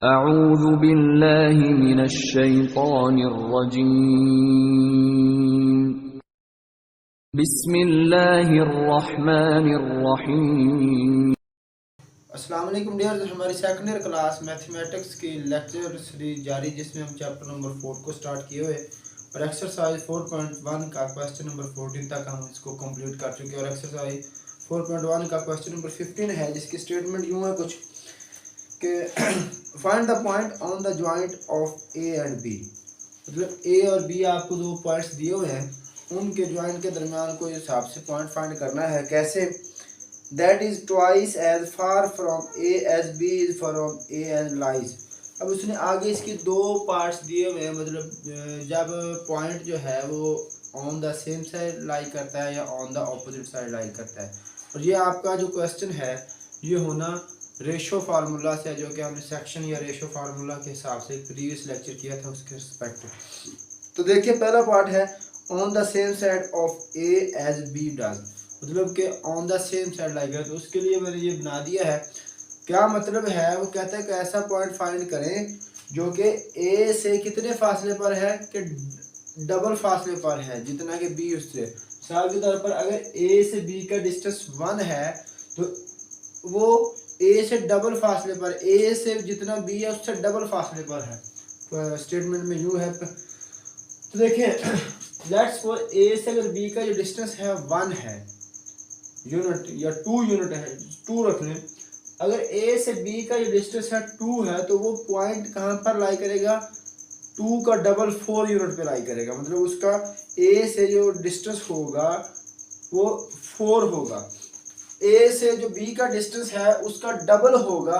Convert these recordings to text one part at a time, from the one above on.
अऊज़ु बिल्लाहि मिनश शैतानिर रजीम। बिस्मिल्लाहिर रहमानिर रहीम। अस्सलाम वालेकुम डियर्स, हमारी सेकंड ईयर क्लास मैथमेटिक्स की लेक्चर सीरीज जारी, जिसमें हम चैप्टर नंबर 4 को स्टार्ट किए हुए और एक्सरसाइज 4.1 का क्वेश्चन नंबर 14 तक हम इसको कंप्लीट कर चुके हैं। और एक्सरसाइज 4.1 का क्वेश्चन नंबर 15 है, जिसकी स्टेटमेंट यूँ है कुछ कि find the point on the joint of A and B. मतलब ए और बी आपको दो पॉइंट्स दिए हुए हैं, उनके जॉइंट के दरमियान कोई हिसाब से पॉइंट फाइंड करना है। कैसे? that is twice as far from A as B is from A as lies। अब उसने आगे इसके दो पार्ट्स दिए हुए हैं, मतलब जब पॉइंट जो है वो ऑन द सेम साइड लाई करता है या ऑन द ऑपोजिट साइड लाई करता है। और ये आपका जो क्वेश्चन है ये होना रेशो फार्मूला से, जो कि हमने सेक्शन या रेशो फार्मूला के हिसाब से प्रीवियस लेक्चर किया था उसके रिस्पेक्ट। तो देखिए, पहला पार्ट है on the same side of A as B does, मतलब कि on the same side like है। तो उसके लिए मैंने ये बना दिया है। क्या मतलब है? वो कहता है कि ऐसा पॉइंट फाइंड करें जो कि ए से कितने फासले पर है, कि डबल फासले पर है जितना कि बी उससे। मिसाल के तौर पर अगर ए से बी का डिस्टेंस 1 है तो वो ए से डबल फासले पर, ए से जितना बी है उससे डबल फासले पर है। तो स्टेटमेंट में यूँ है। तो देखिए, लेट्स फॉर ए से अगर बी का जो डिस्टेंस है 1 है यूनिट या 2 यूनिट है, 2 रख लें। अगर ए से बी का जो डिस्टेंस है 2 है तो वो पॉइंट कहाँ पर लाई करेगा? 2 का डबल 4 यूनिट पे लाई करेगा। मतलब उसका ए से जो डिस्टेंस होगा वो 4 होगा। ए से जो बी का डिस्टेंस है उसका डबल होगा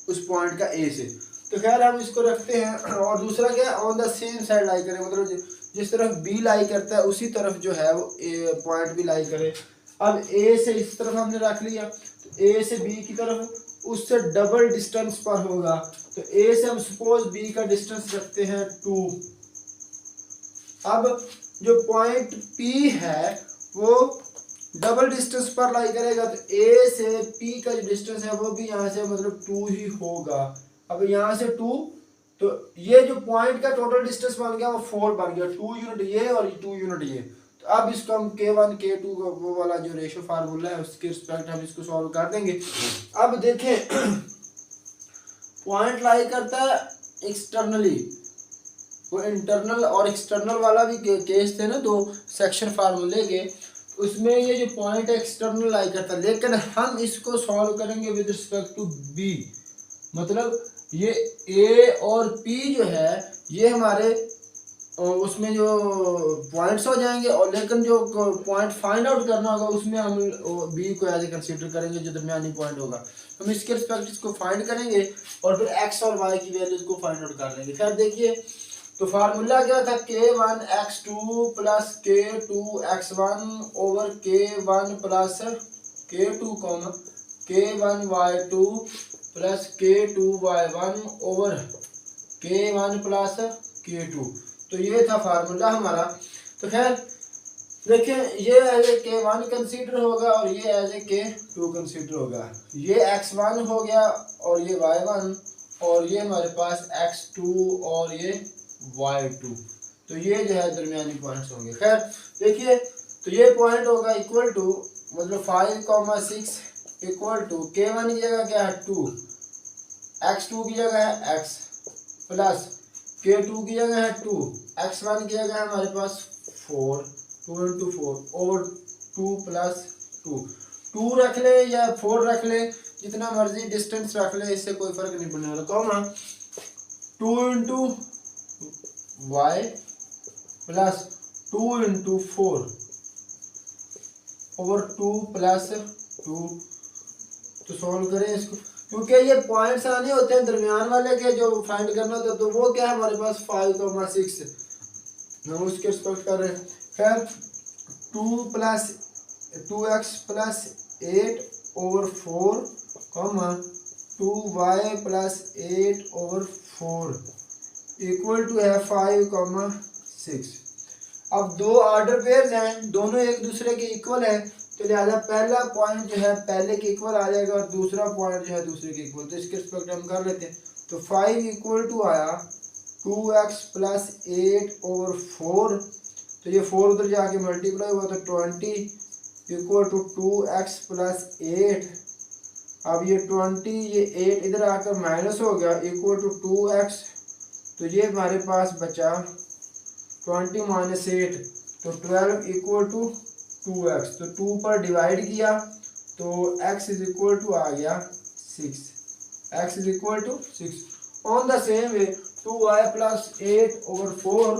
उस पॉइंट का ए से। तो खैर हम इसको रखते हैं। और दूसरा क्या है? ऑन द सेम साइड लाई करें, मतलब जिस तरफ बी लाई करता है उसी तरफ जो है वो पॉइंट भी लाई करे। अब ए से इस तरफ हमने रख लिया, तो ए से बी की तरफ उससे डबल डिस्टेंस पर होगा। तो ए से हम सपोज बी का डिस्टेंस रखते हैं 2। अब जो पॉइंट पी है वो डबल डिस्टेंस पर लाई करेगा, तो ए से पी का जो डिस्टेंस है वो भी यहाँ से मतलब 2 ही होगा। अब यहाँ से 2, तो ये जो पॉइंट का टोटल डिस्टेंस बन गया वो 4 बन गया। 2 यूनिट ये और 2 यूनिट ये। तो अब इसको हम K1 K2 वो वाला जो रेशो फार्मूला है उसके रिस्पेक्ट हम इसको सॉल्व कर देंगे। अब देखें, पॉइंट लाई करता है एक्सटर्नली, वो इंटरनल और एक्सटर्नल वाला भी केस थे ना दो सेक्शन फार्मूले के, उसमें ये जो पॉइंट एक्सटर्नल लाई करता है। लेकिन हम इसको सॉल्व करेंगे विद रिस्पेक्ट टू बी, मतलब ये ए और पी जो है ये हमारे उसमें जो पॉइंट्स हो जाएंगे। और लेकिन जो पॉइंट फाइंड आउट करना होगा उसमें हम बी को एज ए कंसीडर करेंगे, जो दरमियानी पॉइंट होगा। हम इसके रिस्पेक्ट इसको फाइंड करेंगे और फिर एक्स और वाई की वैल्यूज को फाइंड आउट कर लेंगे। खैर देखिए, तो फार्मूला क्या था? K1 x2 plus K2 x1 over K1 plus K2 K1 y2 plus K2 y1 over K1 plus K2। तो ये था फार्मूला हमारा। तो खैर देखिए, ये एज ए K1 कंसीडर होगा और ये एज ए K2 कंसीडर होगा। ये x1 हो गया और ये y1, और ये हमारे पास x2 और ये y2। तो ये जो है दरमियानी पॉइंट्स होंगे। खैर देखिए, तो ये पॉइंट होगा इक्वल टू, मतलब 5,6 इक्वल टू K1 की जगह क्या है 2, x2 की जगह है x प्लस K2 की जगह है 2, x1 की जगह है हमारे पास 4, 2 इंटू 4 ओवर 2 प्लस 2 रख ले या 4 रख ले, जितना मर्जी डिस्टेंस रख ले, इससे कोई फर्क नहीं पड़ने वाला। Comma 2 into y plus 2 into 4 over 2 plus 2। तो सॉल्व करें इसको, क्योंकि ये पॉइंट्स आने होते हैं दरमियान वाले के जो फाइंड करना होता है। तो वो क्या है हमारे पास 5,6 हम उसके रिस्पेक्ट कर रहे हैं। खैर 2x plus 8 over 4 comma 2y plus 8 over 4 equal to है 5,6। अब दो ऑर्डर पेयर्स हैं, दोनों एक दूसरे के इक्वल हैं, तो लिहाजा पहला पॉइंट जो है पहले के इक्वल आ जाएगा और दूसरा पॉइंट जो है दूसरे के इक्वल। तो इसके रिस्पेक्ट हम कर लेते हैं। तो 5 इक्वल टू आया 2x प्लस 8/4। तो ये 4 उधर जाके मल्टीप्लाई हुआ तो 20 इक्वल टू 2x प्लस 8। अब ये 20 ये 8 इधर आकर माइनस हो गया इक्वल टू 2x। तो ये हमारे पास बचा 20 माइनस 8 तो 12 इक्वल टू 2x। तो 2 पर डिवाइड किया तो x इज इक्वल टू आ गया 6। x is equal to 6। On the same way 2y plus 8/4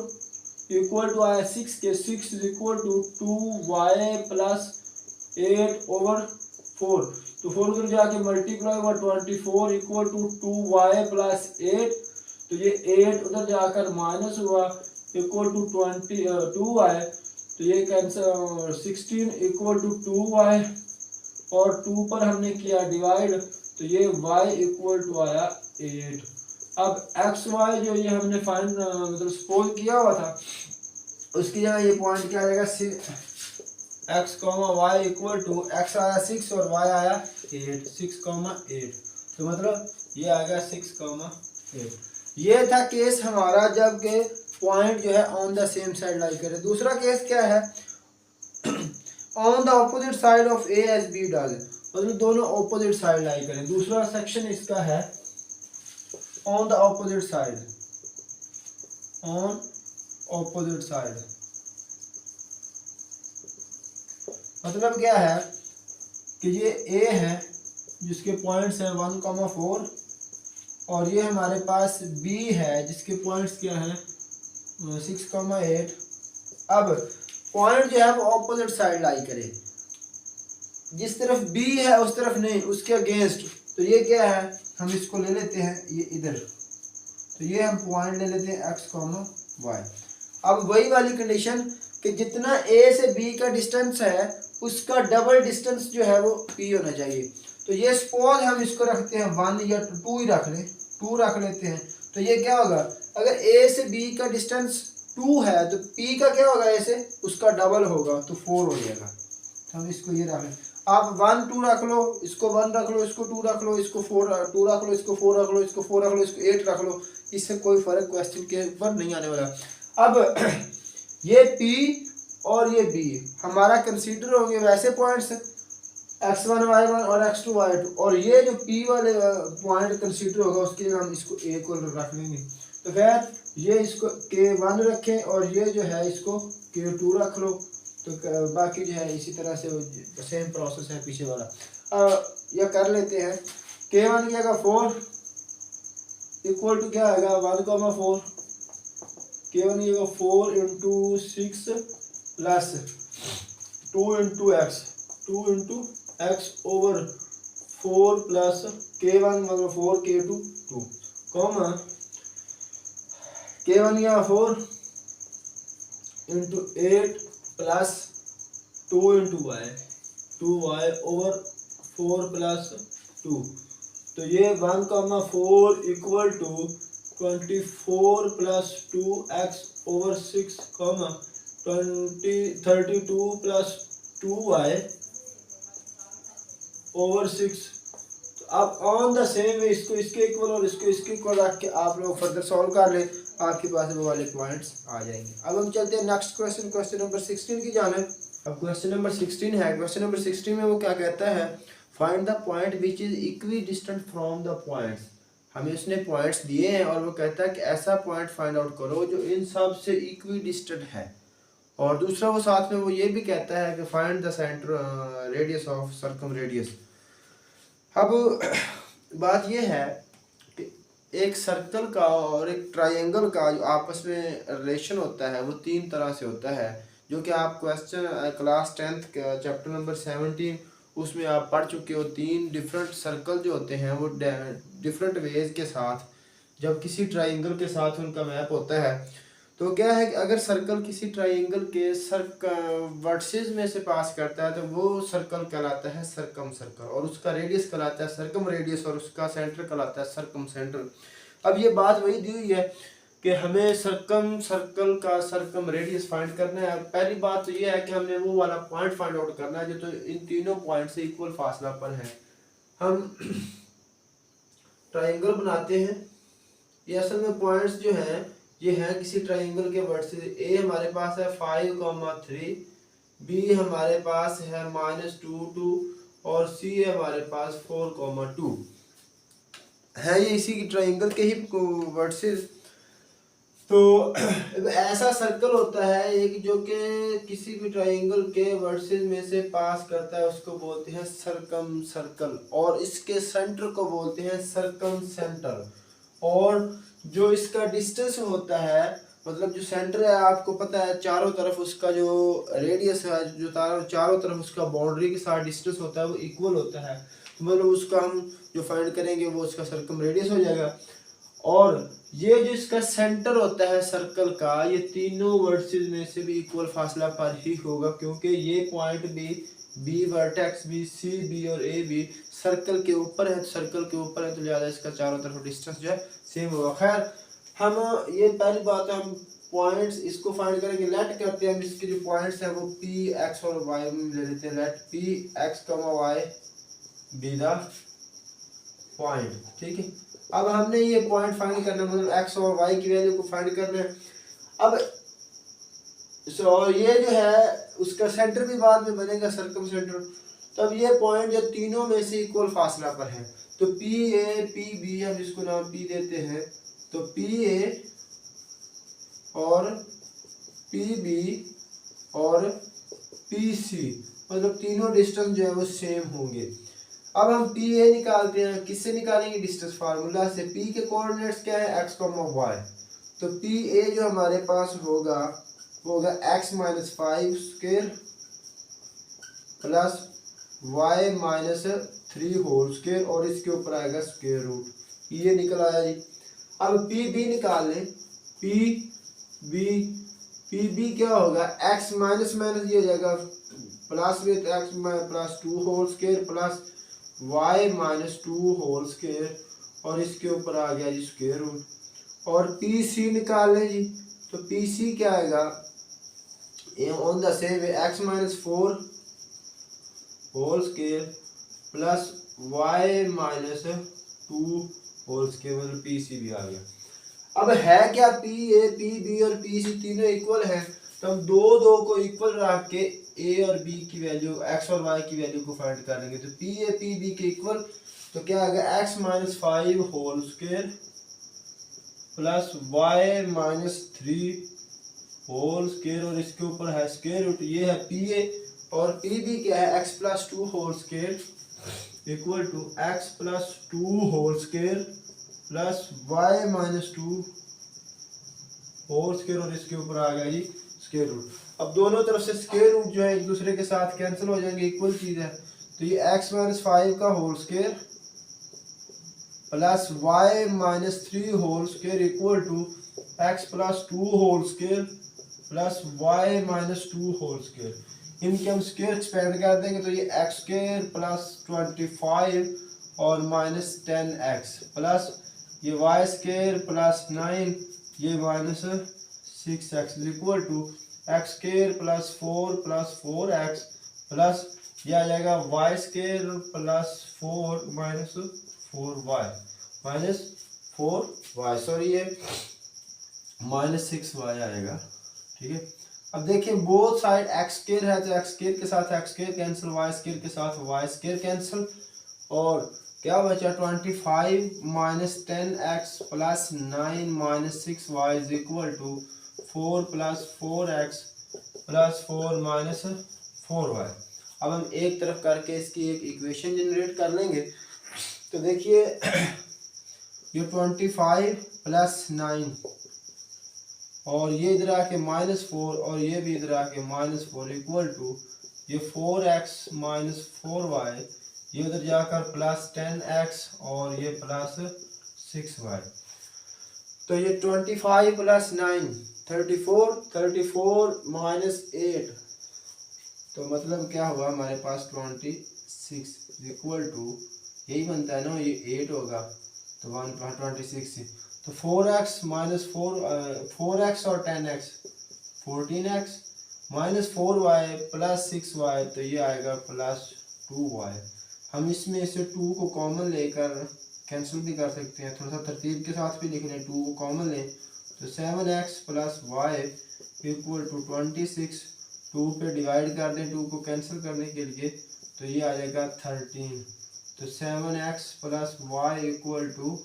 equal to आया 6 के 6 is equal to 2y plus 8/4। तो 4 उधर जाके मल्टीप्लाई हुआ 24 इक्वल टू 2y प्लस 8। तो ये 8 उधर जाकर माइनस हुआ इक्वल टू 2y। तो ये कैंसिल 16 इक्वल टू 2y और 2 पर हमने किया डिवाइड तो ये y इक्वल टू आया 8। अब एक्स वाई जो ये हमने फाइंड मतलब सपोज किया हुआ था उसकी जगह ये पॉइंट क्या आ जाएगा x comma y equal to x आया 6 और y आया 8 6,8। तो मतलब ये आ गया 6,8। ये था केस हमारा जब के पॉइंट जो है on the same side lie करे। दूसरा केस क्या है on the opposite side of A S B डाले मतलब दोनों ऑपोजिट साइड लाई करें। दूसरा सेक्शन इसका है on the opposite side, on opposite side मतलब क्या है कि ये ए है जिसके पॉइंट्स हैं 1,4 और ये हमारे पास बी है जिसके पॉइंट्स क्या हैं 6,8। अब पॉइंट जो है वो ऑपोजिट साइड लाई करे, जिस तरफ बी है उस तरफ नहीं, उसके अगेंस्ट। तो ये क्या है हम इसको ले लेते हैं ये इधर, तो ये हम पॉइंट ले लेते हैं x, y। अब वही वाली कंडीशन कि जितना a से b का डिस्टेंस है उसका डबल डिस्टेंस जो है वो p होना चाहिए। तो ये सपोज हम इसको रखते हैं 1 या 2 ही रख लें, 2 रख लेते हैं। तो ये क्या होगा अगर a से b का डिस्टेंस 2 है तो p का क्या होगा a से उसका डबल होगा तो 4 हो जाएगा। हम इसको ये रख लें। आप 1 2 रख लो, इसको 1 रख लो, इसको 2 रख लो, इसको 4 2 रख लो, इसको 4 रख लो, इसको 4 रख लो, इसको 8 रख लो, इससे कोई फर्क क्वेश्चन के ऊपर नहीं आने वाला। अब ये P और ये B हमारा कंसीडर होंगे वैसे पॉइंट्स x1 y1 और x2 y2 और ये जो P वाले पॉइंट कंसीडर होगा उसके लिए हम इसको A को रख लेंगे। तो खैर ये इसको K1 रखें और ये जो है इसको K2 रख लो। तो बाकी जो है इसी तरह से सेम प्रोसेस है पीछे वाला। यह कर लेते हैं K1 क्या आएगा 4 इक्वल टू क्या आएगा 1,4। K1 ये 4 into 6 plus 2 into x over 4 plus K1 मतलब 4 K2 2 कॉमा K1 या 4 into 8 plus 2 into y 2y over 4 plus 2। तो ये 1,4 equal to 24 plus 2x over 6 32 plus 2y over 6। तो अब ऑन द सेम वे इसको इसके इक्वल और इसको इसके इक्वल रख के आप लोग फर्दर सॉल्व कर ले, आपके पास वो वाले पॉइंट्स आ जाएंगे। अब हम चलते हैं नेक्स्ट क्वेश्चन, क्वेश्चन नंबर 16 की जानिब। अब क्वेश्चन नंबर 16 है। क्वेश्चन नंबर 16 में वो क्या कहता है find the point which is equi distant from the points. हमें उसने पॉइंट्स दिए हैं और वो कहता है कि ऐसा पॉइंट फाइंड आउट करो जो इन सब से इक्वी डिस्टेंट है। और दूसरा वो साथ में वो ये भी कहता है कि find the centre radius of circum radius. अब बात ये है कि एक सर्कल का और एक ट्रायंगल का जो आपस में रिलेशन होता है वो 3 तरह से होता है, जो कि आप question class 10th chapter number 17 उसमें आप पढ़ चुके हो। 3 डिफरेंट सर्कल जो होते हैं वो डिफरेंट वेज के साथ जब किसी ट्रायंगल के साथ उनका मैप होता है तो क्या है कि अगर सर्कल किसी ट्रायंगल के वर्टिसेस में से पास करता है तो वो सर्कल कहलाता है सर्कम सर्कल और उसका रेडियस कहलाता है सर्कम रेडियस और उसका सेंटर कहलाता है सर्कम सेंटर। अब ये बात वही दी हुई है कि हमें सर्कम सर्कल का सर्कम रेडियस फाइंड करना है। पहली बात तो ये है कि हमने वो वाला पॉइंट फाइंड आउट करना है जो तो इन तीनों पॉइंट से इक्वल फासला पर है। हम ट्रायंगल बनाते हैं ये असल में पॉइंट्स जो हैं ये हैं किसी ट्राइंगल के वर्टिसेस। ए हमारे पास है 5,3, बी हमारे पास है -2 और सी है हमारे पास 4,2 है। ये इसी की ट्राइंगल के ही वर्टिसेस। तो ऐसा सर्कल होता है एक जो कि किसी भी ट्राइंगल के वर्सेस में से पास करता है, उसको बोलते हैं सर्कम सर्कल, और इसके सेंटर को बोलते हैं सर्कम सेंटर। और जो इसका डिस्टेंस होता है, मतलब जो सेंटर है आपको पता है चारों तरफ उसका जो रेडियस है, जो चारों तरफ उसका बाउंड्री के साथ डिस्टेंस होता है वो इक्वल होता है। तो मतलब उसका हम जो फाइंड करेंगे वो उसका सर्कम रेडियस हो जाएगा। और ये जो इसका सेंटर होता है सर्कल का, ये तीनों वर्टिसेस में से भी इक्वल फासला पर ही होगा, क्योंकि ये point B vertex B, C B और ए बी सर्कल के ऊपर है, सर्कल के ऊपर है, तो लिहाजा इसका चारों तरफ डिस्टेंस जो है सेम होगा। खैर हम ये पहली बात है, हम पॉइंट्स इसको फाइंड करेंगे। लेट करते हैं हम इसके जो पॉइंट्स हैं वो पी एक्स और वाई में ले लेते हैं। Let P x y be the point, ठीक है। अब हमने ये पॉइंट फाइंड करना, मतलब एक्स और वाई की वैल्यू को फाइंड करना है। अब ये जो है उसका सेंटर भी बाद में बनेगा, सर्कम सेंटर। तब ये पॉइंट जो तीनों में से इक्वल फासला पर है, तो पी ए पी बी, हम इसको नाम पी देते हैं। तो पी ए और पी बी और पी सी, मतलब तीनों डिस्टेंस जो है वो सेम होंगे। अब हम पी ए निकालते हैं, किससे निकालेंगे? डिस्टेंस फार्मूला से। पी के कोऑर्डिनेट्स क्या है? X y. तो पी ए जो हमारे पास होगा वो होगा x minus 5 square plus y minus 3 whole square, और इसके ऊपर आएगा स्क्वायर रूट। ये निकल आया जी। अब पी बी निकाल लें। पी बी क्या होगा? एक्स माइनस माइनस ये हो जाएगा plus with x plus 2 whole square plus y minus 2 whole square, और इसके ऊपर आ गया जी स्क्वायर रूट। और पी सी निकाल लें जी। तो पी सी क्या आएगा? On the same way x minus 4 whole square plus y minus 2 whole square, मतलब पी सी भी आ गया। अब है क्या? पी ए पी बी और पी सी तीनों इक्वल है, तो हम दो को इक्वल रख के ए और बी की वैल्यू, एक्स और वाई की वैल्यू को फाइंड कर लेंगे। तो पी ए पी बी के इक्वल, तो क्या आएगा? X minus 5 whole square plus y minus 3 whole square, और इसके ऊपर है स्क्वायर रूट। ये है पी ए। और पी बी क्या है? X plus 2 whole square equal to x plus 2 whole square plus y minus 2 whole square, और इसके ऊपर आ गया जी स्क्वायर रूट। अब दोनों तरफ से स्क्वायर रूट जो है एक दूसरे के साथ कैंसिल हो जाएंगे, इक्वल चीज है। तो ये x माइनस 5 का whole square plus y minus 3 whole square equal to x plus 2 whole square plus y minus 2 whole square. इनके हम स्क्वायर एक्सपेंड कर देंगे, तो ये x स्क्वायर प्लस 25 और माइनस 10x प्लस ये y स्क्वायर प्लस 9 ये minus 6x equal to x square plus 4x plus यह आ जाएगा y square plus 4 minus 4y, sorry ये माइनस 6y आएगा, ठीक है। अब देखिए बोथ साइड एक्स स्क्वायर है, तो एक्स स्क्वायर के साथ x square cancel, y square के साथ वाई स्क्वायर कैंसिल, और क्या बचा? 25 minus 10x plus 9 minus 6y is equal to 4 plus 4x plus 4 minus 4y। अब हम एक तरफ करके इसकी एक इक्वेशन जनरेट कर लेंगे। तो देखिए ये 25 प्लस 9 और ये इधर आके माइनस 4 और ये भी इधर आके माइनस 4 इक्वल टू ये 4x माइनस 4y, ये उधर जाकर प्लस 10x और ये प्लस 6y। तो ये 25 प्लस 9 34 माइनस 8, तो मतलब क्या हुआ हमारे पास 26 इक्वल टू, यही बनता है ना, ये 8 होगा तो 126। तो 4x माइनस 4x और 10x 14x minus 4y plus 6y, तो ये आएगा प्लस 2y। हम इसमें से 2 को कॉमन लेकर कैंसिल भी कर सकते हैं, थोड़ा सा तरतीब के साथ भी लिख लें, 2 को कॉमन लें तो 7x plus y equal to 26, 2 पे डिवाइड कर दें 2 को कैंसिल करने के लिए तो ये आ जाएगा 13। तो 7x plus y equal to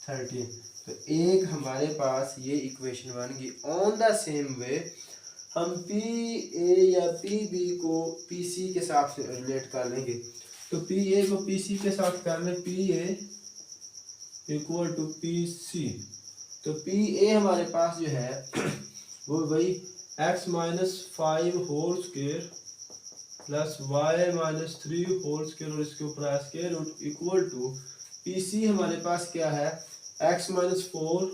13। तो एक हमारे पास ये इक्वेशन बन गई। ऑन द सेम वे हम पी ए या पी बी को पी सी के साथ रिलेट कर लेंगे। तो पी ए को पी सी के साथ कर लें, P A equal to P C. तो पी ए हमारे पास जो है वो वही x minus 5 whole square plus y minus 3 whole square और इसके ऊपर square root equal to P C हमारे पास क्या है, x minus 4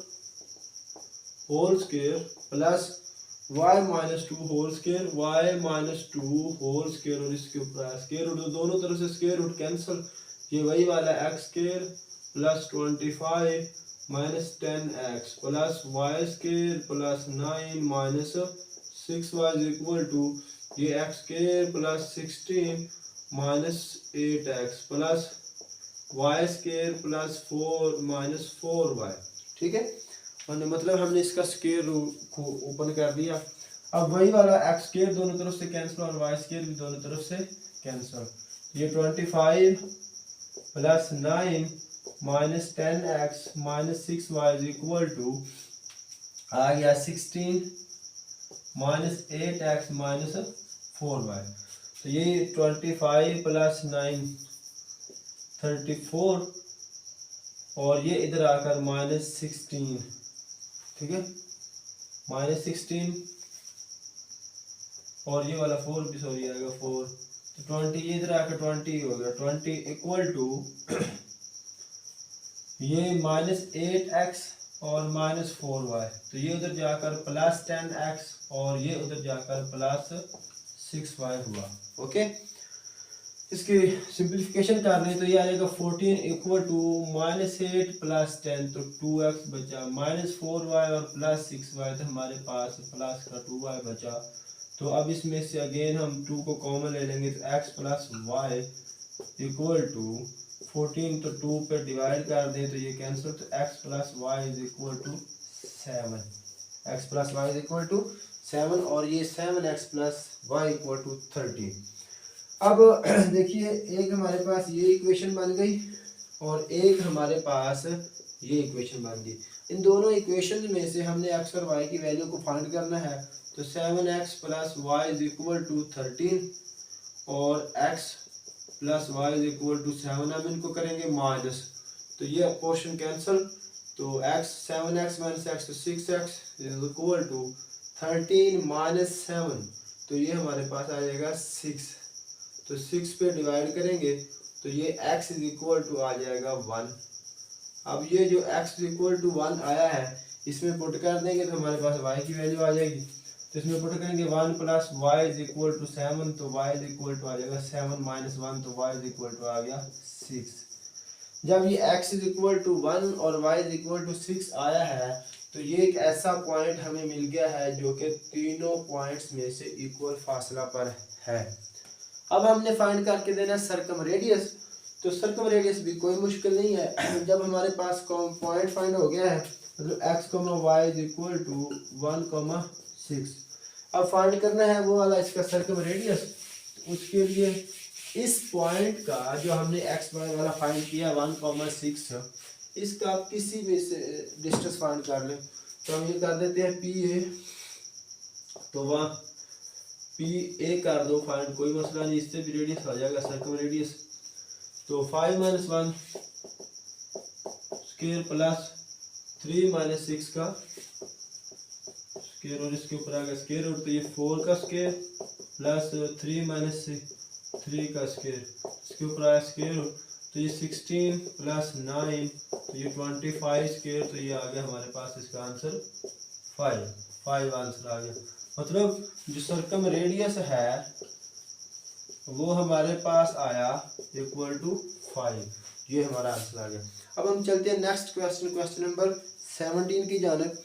whole square plus y minus 2 whole square, y minus 2 whole square और इसके ऊपर स्क्वायर रूट, दोनों तरफ से स्क्वायर रूट कैंसिल, ये वही वाला x square plus 25 minus 10x plus y square plus 9 minus 6y equal to ये x square plus 16 minus 8x plus y square plus 4 minus 4y। ठीक है, मतलब हमने इसका स्क्वायर रूट को ओपन कर दिया। अब वही वाला x स्क्वायर दोनों तरफ से कैंसिल और y स्क्वायर भी दोनों तरफ से कैंसिल, ये 25 plus 9 minus 10x minus 6y equal to आ गया 16 माइनस 8x माइनस 4y। तो ये 25 प्लस 9 34 और ये इधर आकर माइनस 16, ठीक है, माइनस 16 और ये वाला 4 भी सॉरी आएगा 4, तो 20 ये इधर आकर 20 हो गया, 20 इक्वल टू ये माइनस 8x और माइनस 4y, तो ये उधर जाकर प्लस 10x और ये उधर जाकर प्लस 6y हुआ। ओके, इसकी सिंप्लीफिकेशन कर रहे हैं तो ये आ जाएगा 14 इक्वल टू माइनस 8 प्लस 10, तो 2x बचा, माइनस 4y और प्लस 6y, तो हमारे पास प्लस का 2y बचा। तो अब इसमें से अगेन हम 2 को कॉमन ले लेंगे तो x plus y equal to 14, तो 2 पे डिवाइड कर दें तो ये कैंसिल, तो x plus y is equal to 7, x plus y is equal to 7 और ये 7x plus y equal to 13। अब देखिए एक हमारे पास ये इक्वेशन बन गई और एक हमारे पास ये इक्वेशन बन गई। इन दोनों इक्वेशन में से हमने x और y की वैल्यू को फाइंड करना है। तो 7x plus y is equal to 13 और x plus y is equal to 7, हम इनको करेंगे माइनस, तो ये पोर्शन कैंसिल, तो x 7x माइनस x तो 6x is equal to 13 minus 7, तो ये हमारे पास आ जाएगा 6, तो 6 पे डिवाइड करेंगे तो ये x इज इक्वल टू आ जाएगा 1। अब ये जो x इज इक्वल टू 1 आया है इसमें पुट कर देंगे तो हमारे पास y की वैल्यू आ जाएगी, तो इसमें पुट करेंगे 1 plus y is equal to 7, तो y इज इक्वल टू आ जाएगा 7 माइनस 1, तो y इज इक्वल टू आ गया 6। जब ये x इज इक्वल टू 1 और y इज इक्वल टू 6 आया है तो ये एक ऐसा पॉइंट हमें मिल गया है जो कि तीनों पॉइंट्स में से इक्वल फासला पर है। अब हमने फाइंड करके देना है सर्कम रेडियस। तो सर्कम रेडियस भी कोई मुश्किल नहीं है, जब हमारे पास पॉइंट फाइंड हो गया है मतलब x, y is equal to 1, 6, अब फाइंड करना है वो वाला इसका सर्कम रेडियस। उसके लिए इस पॉइंट का जो हमने x y वाला फाइंड किया 1, 6, इसका किसी भी से डिस्टेंस फाइंड कर लें। तो हम ये कर देते हैं पी ए, तो वहाँ पी ए कर दो फाइंड, कोई मसला नहीं, इससे भी रेडियस आ जाएगा सर्कम रेडियस। तो 5 माइनस 1 स्क्वायर प्लस 3 माइनस 6 का स्क्वायर और इसके ऊपर आ गया स्क्वायर रूट, तो ये 4 का स्क्वायर प्लस 3 माइनस 3 का स्क्वायर, इसके ऊपर आया स्क्वायर रूट, तो ये 16 प्लस 9, तो ये 25 स्क्वायर, तो ये आ गया हमारे पास इसका आंसर 5 आंसर आ गया। मतलब जो सर्कम रेडियस है वो हमारे पास आया इक्वल टू 5, ये हमारा आंसर आ गया। अब हम चलते हैं नेक्स्ट क्वेश्चन, क्वेश्चन नंबर 17 की जानब।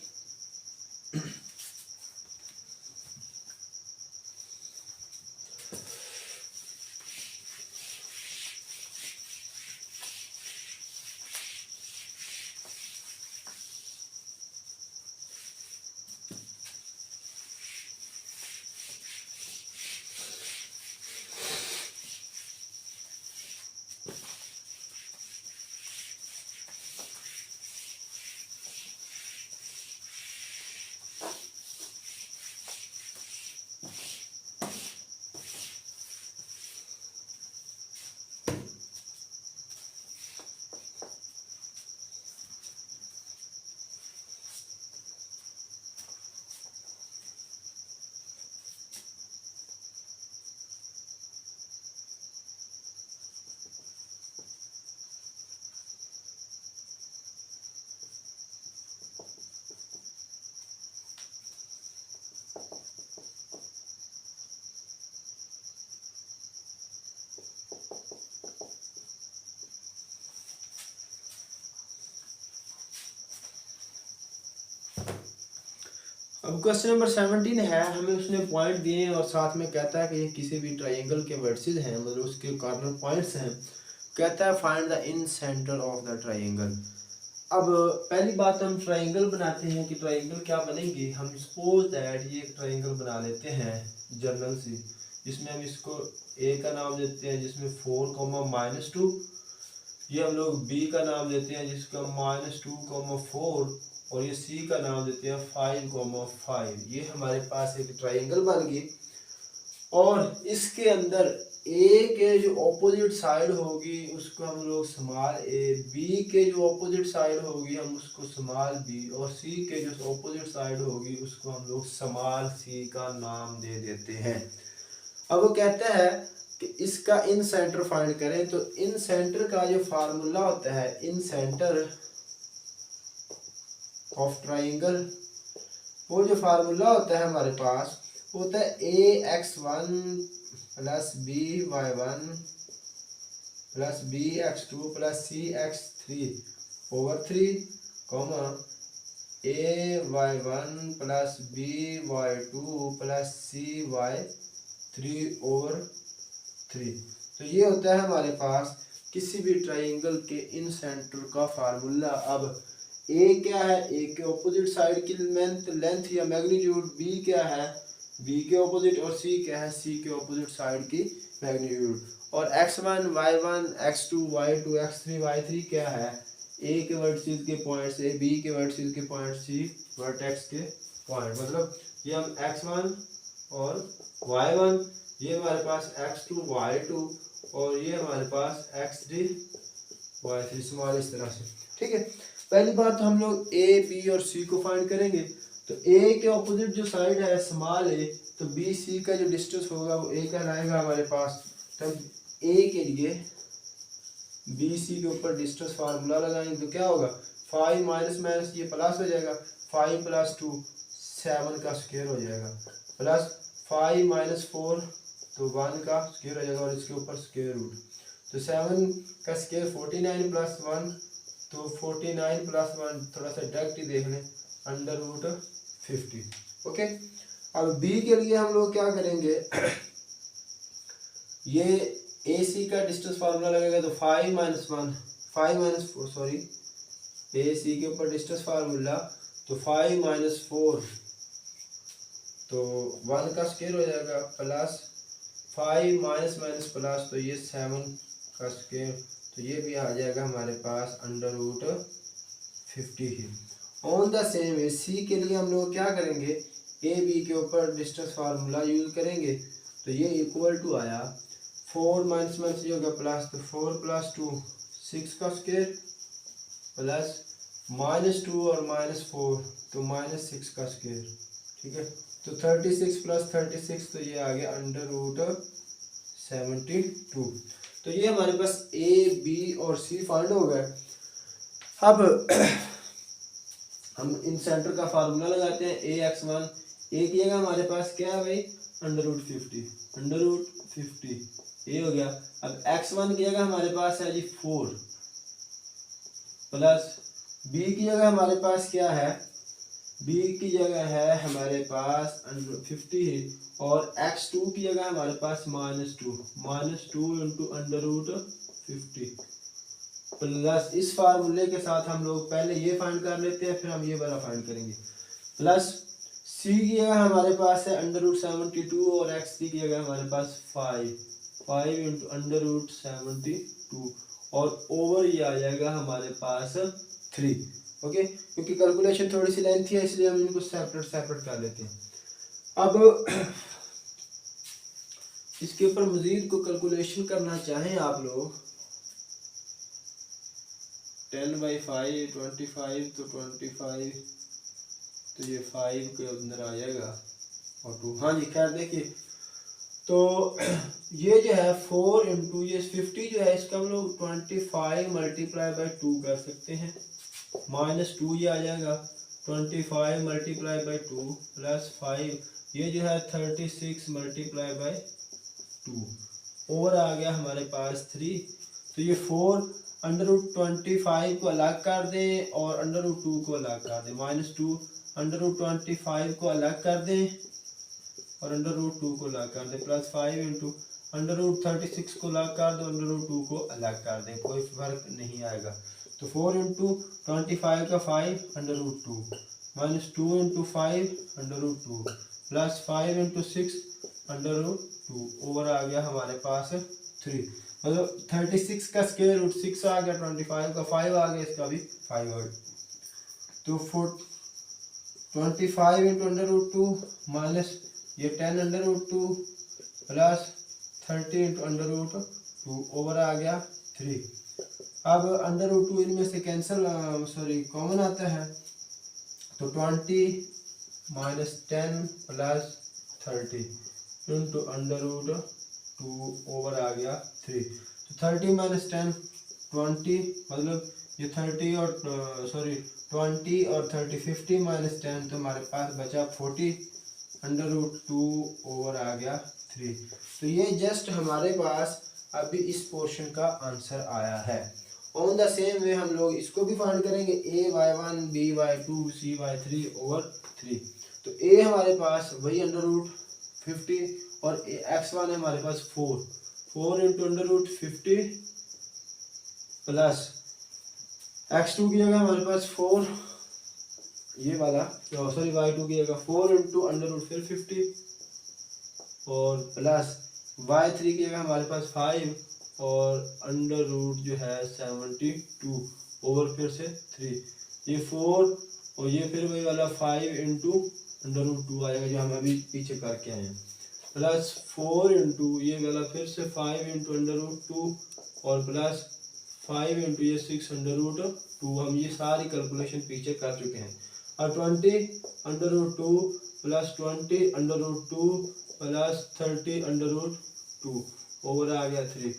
अब क्वेश्चन नंबर 17 है, हमें उसने पॉइंट दिए हैं और साथ में कहता है कि ये किसी भी ट्राइंगल के वर्सेस हैं, मतलब उसके कॉर्नर पॉइंट्स हैं। कहता है find the in centre of the triangle. अब पहली बात हम ट्राइंगल बनाते हैं कि ट्राइंगल क्या बनेंगे। हम सपोज दैट ये एक ट्राइंगल बना लेते हैं जनरल सी, जिसमें हम इसको ए का नाम देते हैं जिसमें 4, -2, ये हम लोग बी का नाम देते हैं जिसका -2, 4, और ये सी का नाम देते हैं 5, 5। ये हमारे पास एक ट्राइंगल बन गई और इसके अंदर ए के जो ऑपोजिट साइड होगी उसको हम लोग स्मॉल ए, बी के जो ऑपोजिट साइड होगी हम उसको स्मॉल बी, और सी के जो ऑपोजिट साइड होगी उसको हम लोग स्मॉल सी का नाम दे देते हैं। अब वो कहता है कि इसका इन सेंटर फाइंड करें, तो इन सेंटर का जो फार्मूला होता है, इन सेंटर ऑफ ट्राइंगल, वो जो फार्मूला होता है हमारे पास होता है ax1 plus by1 plus bx2 plus cx3 over 3, ay1 plus by2 plus cy3 over 3। तो ये होता है हमारे पास किसी भी ट्राइंगल के इन सेंटर का फार्मूला। अब ए क्या है, ए के ऑपोजिट साइड की लेंथ या मैग्नीट्यूड, बी क्या है, बी के ऑपोजिट, और सी क्या है, सी के ऑपोजिट साइड की मैग्नीट्यूड, और x1 y1 x2 y2 x3 y3 क्या है, ए के वर्टिसेस के पॉइंट्स, ए बी के वर्टिसेस के पॉइंट, सी वर्टेक्स के पॉइंट। मतलब ये हम x1 और y1, ये हमारे पास x2 y2, और ये हमारे पास x3 y3 स्मॉल इस तरह से। ठीक है, पहली बात तो हम लोग ए बी और सी को फाइंड करेंगे। तो ए के ऑपोजिट जो साइड है स्मॉल ए, तो बी सी का जो डिस्टेंस होगा वो ए कहलाएगा हमारे पास। तब ए के लिए बी सी के ऊपर डिस्टेंस फार्मूला लगाएंगे तो क्या होगा, 5 माइनस माइनस ये प्लस हो जाएगा, 5 + 2 7 का स्क्वायर हो जाएगा, प्लस 5 - 4 तो 1 का स्क्वायर हो जाएगा, और इसके ऊपर स्क्वायर रूट, तो 7 का स्क्वायर 49 + 1, तो 49 + 1 थोड़ा सा डायरेक्ट ही देख लें, √50। ओके, अब बी के लिए हम लोग क्या करेंगे, ये ए सी का डिस्टेंस फार्मूला लगेगा, तो 5 - 4 ए सी के ऊपर डिस्टेंस फार्मूला, तो 5 - 4 तो 1 का स्क्वायर हो जाएगा, प्लस 5 माइनस प्लस, तो ये 7 का स्क्वायर, तो ये भी आ जाएगा हमारे पास √50 ही। ऑन द सेम वे सी के लिए हम लोग क्या करेंगे, ए बी के ऊपर डिस्टेंस फार्मूला यूज करेंगे, तो ये इक्वल टू आया 4 माइनस माइनस ये होगा प्लस, तो 4 + 2 6 का स्क्वायर, प्लस -2 और -4 तो -6 का स्क्वायर। ठीक है, तो 36 + 36 तो ये आ गया √72। तो ये हमारे पास ए बी और सी फाइंड हो गए। अब हम इन सेंटर का फार्मूला लगाते हैं, ax1 ए की जगह हमारे पास क्या है भाई, √50 ये हो गया। अब x1 की जगह हमारे पास है जी 4, प्लस b की जगह हमारे पास क्या है, b की जगह है हमारे पास 50 और x2 की जगह हमारे पास -2 √50 प्लस इस फार्मूले के साथ हम लोग पहले ये फाइंड कर लेते हैं, फिर हम ये वाला फाइंड करेंगे। प्लस c की जगह हमारे पास है √72 और x3 की जगह हमारे पास 5 √72 और ओवर ये आ जाएगा हमारे पास 3। ओके, क्योंकि कैलकुलेशन थोड़ी सी लेंथी है इसलिए हम इनको सेपरेट कर लेते हैं। अब इसके ऊपर मजीद को कैलकुलेशन करना चाहें आप लोग, 10/5 25 तो 25 तो ये 5 के अंदर आ जाएगा और 2, हाँ जी खैर देखिए, तो ये जो है 4 × ये 50 जो है इसका हम लोग 25 × 2 कर सकते हैं, -2 ये आ जाएगा 25 × 2 प्लस 5 ये जो है 36 × 2 और आ गया हमारे पास 3, तो ये 4 √25 को अलग कर दें और √2 को अलग कर दें। -2 √25 को अलग कर दें और √2 को अलग कर दें, +5 इंटू √36 को अलग कर दो, √2 को अलग कर दें, कोई फर्क नहीं आएगा। तो 4 इंटू 25 का 5 √2, -2 इंटू 5 √2, +5 इंटू 6 √2, ओवर आ गया हमारे पास 3। मतलब 36 का स्क्वायर रूट 6 आ गया, 25 का 5 आ गया, इसका भी 5 आ गया। तो 25 इंटू √2 माइनस ये 10 √2 प्लस 30 इंटू √2 ओवर आ गया 3। अब √2 इनमें से कैंसिल कॉमन आता है, तो 20 माइनस 10 प्लस 30 इंटू √2 ओवर आ गया 3। तो 30 माइनस 10 20, मतलब ये 30 और 20 और 30 50 माइनस 10, तो हमारे पास बचा 40 √2 ओवर आ गया 3। तो ये जस्ट हमारे पास अभी इस पोर्शन का आंसर आया है। ऑन द सेम वे हम लोग इसको भी फाइंड करेंगे, a/1 b/2 c/3 ओवर 3। तो a हमारे पास वही √50 और x1 है हमारे पास 4 इंटू √50 प्लस x2 की जगह हमारे पास 4, ये वाला y2 की जगह 4 इंटू √50 और प्लस y3 की जगह हमारे पास 5 और √ जो है 72 ओवर फिर से 3, ये 4 और ये फिर वही वाला 5 इंटू √2 आएगा जो हम अभी पीछे करके आए हैं, प्लस 4 इंटू ये वाला फिर से 5 इंटू √2 और प्लस 5 इंटू ये 6 √2। हम ये सारी कैलकुलेशन पीछे कर चुके हैं। और 20 √2 प्लस 20 √2 प्लस 30 √2 ओवर आ गया 3।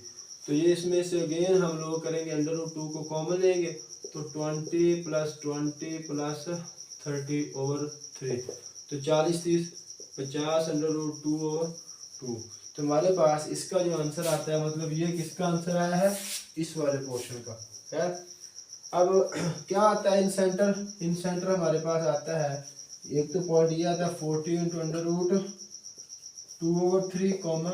तो ये इसमें से अगेन हम लोग करेंगे √2 को कॉमन लेंगे, तो 20 प्लस 20 प्लस 30 ओवर 3, तो 40 30 50 √2 ओवर 2। तो हमारे पास इसका जो आंसर आता है, मतलब ये किसका आंसर आया है, इस वाले पोर्शन का है। अब क्या आता है इन सेंटर हमारे पास आता है, एक तो पॉइंट ये आता है 40 इंटू √2 ओवर 3 कॉमा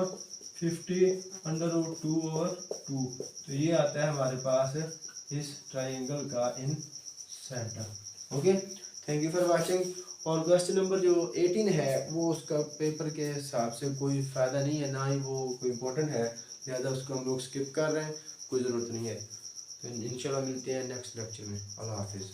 50 √2 ओवर 2। तो ये आता है हमारे पास इस ट्राइंगल का incentre. Okay, thank you for watching. और क्वेश्चन नंबर जो 18 है वो उसका पेपर के हिसाब से कोई फ़ायदा नहीं है, ना ही वो कोई इम्पोर्टेंट है, लिहाजा उसको हम लोग स्किप कर रहे हैं, कोई ज़रूरत नहीं है। तो इंशाल्लाह मिलते हैं नेक्स्ट लेक्चर में। अल्लाह हाफिज़।